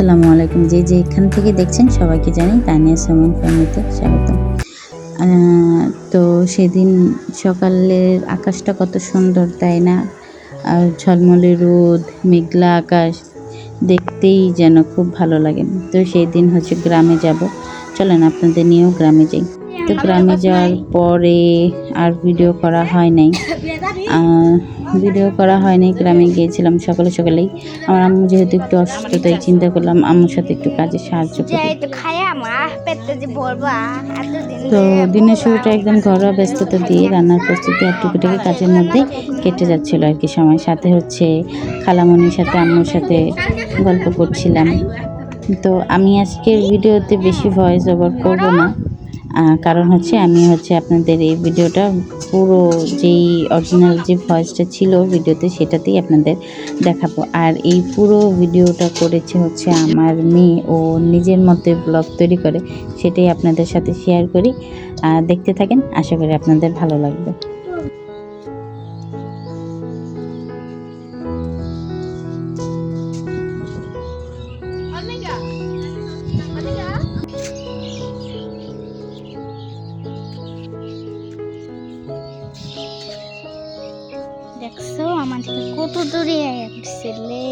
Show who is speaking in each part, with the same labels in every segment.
Speaker 1: আসসালামু আলাইকুম। যে এখান থেকে দেখছেন সবাইকে জানাই তানিয়া সুমন ফ্যামিলিতে স্বাগতম। তো সেদিন সকালের আকাশটা কত সুন্দর, তাই না? আর ঝলমলে রোদ, মেঘলা আকাশ দেখতেই যেন খুব ভালো লাগে। তো সেই দিন হচ্ছে গ্রামে যাব। চলেন আপনাদের নিয়েও গ্রামে যাই। তো গ্রামে যাওয়ার পরে আর ভিডিও করা হয় নাই। গ্রামে গিয়েছিলাম সকালে সকালেই। আমার আম্মু যেহেতু একটু অসুস্থ, তাই চিন্তা করলাম আম্মুর সাথে একটু কাজে সাহায্য করি। তো দিনের শুরুটা একদম ঘরোয়া ব্যস্ততা দিয়ে রান্নার প্রস্তুতি আর টুকিটাকি কাজের মধ্যেই কেটে যাচ্ছিল আর কি সময়। সাথে হচ্ছে খালামণির সাথে আম্মুর সাথে গল্প করছিলাম। তো আমি আজকের ভিডিওতে বেশি ভয়েস ওভার করব না, কারণ আমি আপনাদের এই ভিডিওটা পুরো যেই অরিজিনাল যে ভয়েসটা ছিল ভিডিওতে সেটাতেই আপনাদের দেখাবো। আর এই পুরো ভিডিওটা করেছে আমার মেয়ে, ও নিজের মধ্যে ব্লগ তৈরি করে, সেটাই আপনাদের সাথে শেয়ার করি। দেখতে থাকেন, আশা করি আপনাদের ভালো লাগবে।
Speaker 2: দেখছো আমার থেকে কত দূরে ছেলে।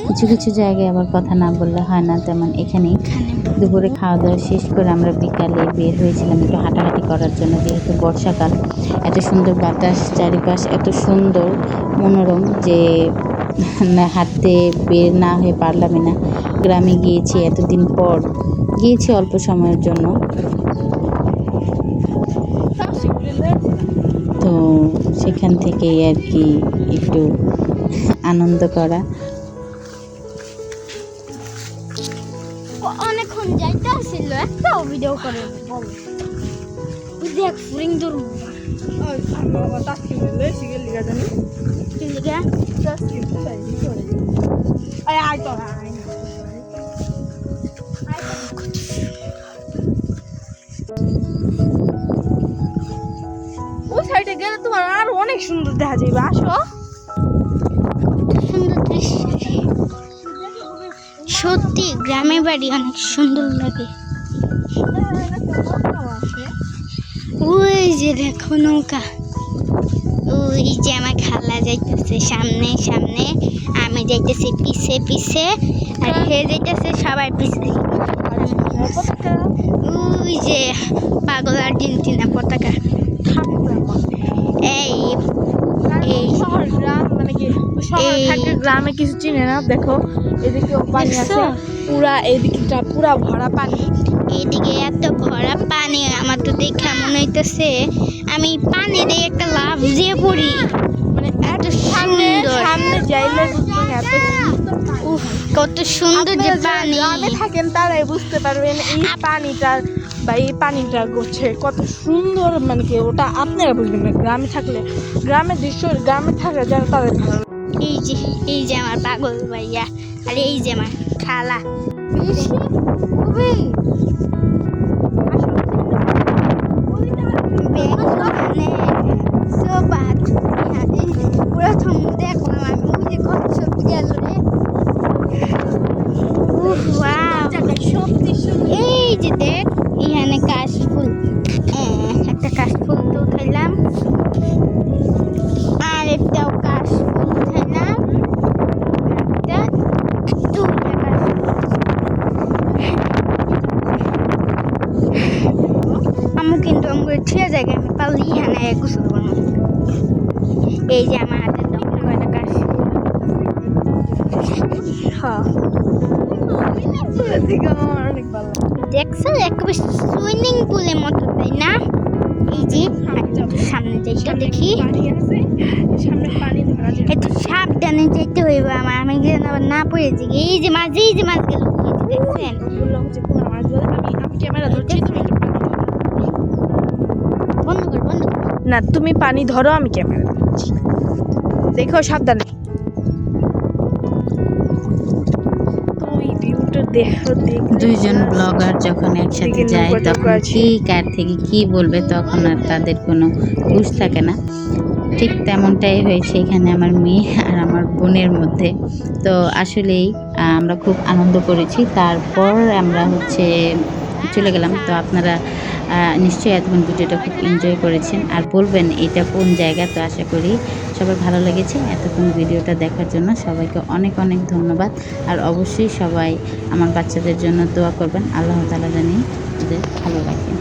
Speaker 1: কিছু কিছু জায়গায় আবার কথা না বললে হয় না, তেমন এখানেই দুপুরে খাওয়া দাওয়া শেষ করে আমরা বিকালে বের হয়েছিলাম একটু হাঁটাহাঁটি করার জন্য। যেহেতু বর্ষাকাল, এত সুন্দর বাতাস, চারিপাশ এত সুন্দর মনোরম যে হাঁটতে বের না হয়ে পারলামই না। গ্রামে গিয়েছি, এতদিন পর গিয়েছি অল্প সময়ের জন্য। তো সেখান থেকেই আর কি একটু আনন্দ করা।
Speaker 2: অনেকক্ষণ যাইতে আসছিল, একটা ভিডিও করে বল দেখ ফুরিং দূর
Speaker 3: ওই সাইডে গেলে তোমার আর অনেক সুন্দর দেখা যাবে। আসো,
Speaker 2: সুন্দর দৃশ্য। সত্যি গ্রামের বাড়ি অনেক সুন্দর লাগে। ওই যে দেখো নৌকা, ওই যে আমার খালা যাইতেছে সামনে সামনে, আমি যাইতেছি পিছে পিছে, আর হে যাইতেছে সবাই পিছে। ওই যে পাগল আর্জেন্টিনা পতাকা। এই এই
Speaker 3: শহর গ্রাম মানে কি, শহর থাকে গ্রামে কিছু চিনে না। দেখো এদিকে পানি আছে, পুরা এদিকটা পুরা ভরা পানি।
Speaker 2: এদিকে এত ভরা পানি, আমার তো দেখে মনে হইতেছে আমি পানি দিয়ে একটা লাফ দিয়ে পড়ি।
Speaker 3: মানে এত সুন্দর, সামনে যাইলে এত
Speaker 2: উফ, কত সুন্দর যে পানি।
Speaker 3: গ্রামে থাকেন তারাই বুঝতে পারবেন এই পানিটা বা এই পানিটা করছে কত সুন্দর। মানে কি ওটা আপনারা বুঝবেন না গ্রামে থাকলে। গ্রামের দৃশ্য গ্রামে থাকলে যারা তাদের ভালো।
Speaker 2: এই যে আমার পাগল ভাইয়া, আর এই যে আমার খালা। প্রথম দেখলাম আমি ওই যে কত সবজি গেল রে। এই যে দেখ এখানে কাশফুল, একটা কাশফুল তো উঠাইলাম, আর একটাও কাশফুল উঠাইলাম, আমি কিন্তু আমার ঠিক জায়গায় আমি পারলি এখানে গোসল করবো। এই যে আমার হাতের দমকা কয়টা কাশ। দেখছো একেবারে সুইমিং পুলের মতো, তাই না? এই যে সামনে যাইতে দেখি, একটু সাবধানে যাইতে হইবে আমার, আমি যেন আবার না পড়ে যাই। এই যে মাছ গেল, দেখছেন? বন্ধ কর
Speaker 3: না, তুমি পানি ধরো, আমি ক্যামেরা ধরছি। দেখো সাবধানে। তো এই ভিউটা
Speaker 1: দুইজন ব্লগার যখন একসাথে
Speaker 3: দিকে
Speaker 1: যায়
Speaker 3: নৌকা
Speaker 1: তখন
Speaker 3: নৌকা আছে।
Speaker 1: কি কার থেকে কি বলবে তখন আর তাদের কোনো হুঁশ থাকে না। ঠিক তেমনটাই হয়েছে এখানে আমার মেয়ে আর আমার বোনের মধ্যে। তো আসলেই আমরা খুব আনন্দ করেছি। তারপর আমরা চলে গেলাম। তো আপনারা নিশ্চয়ই এতক্ষণ ভিডিওটা খুব এনজয় করেছেন আর বলবেন এটা কোন জায়গা। তো আশা করি সবার ভালো লেগেছে। এতক্ষণ ভিডিওটা দেখার জন্য সবাইকে অনেক অনেক ধন্যবাদ। আর অবশ্যই সবাই আমার বাচ্চাদের জন্য দোয়া করবেন, আল্লাহ তাআলা জানি ওদের ভালো রাখেন।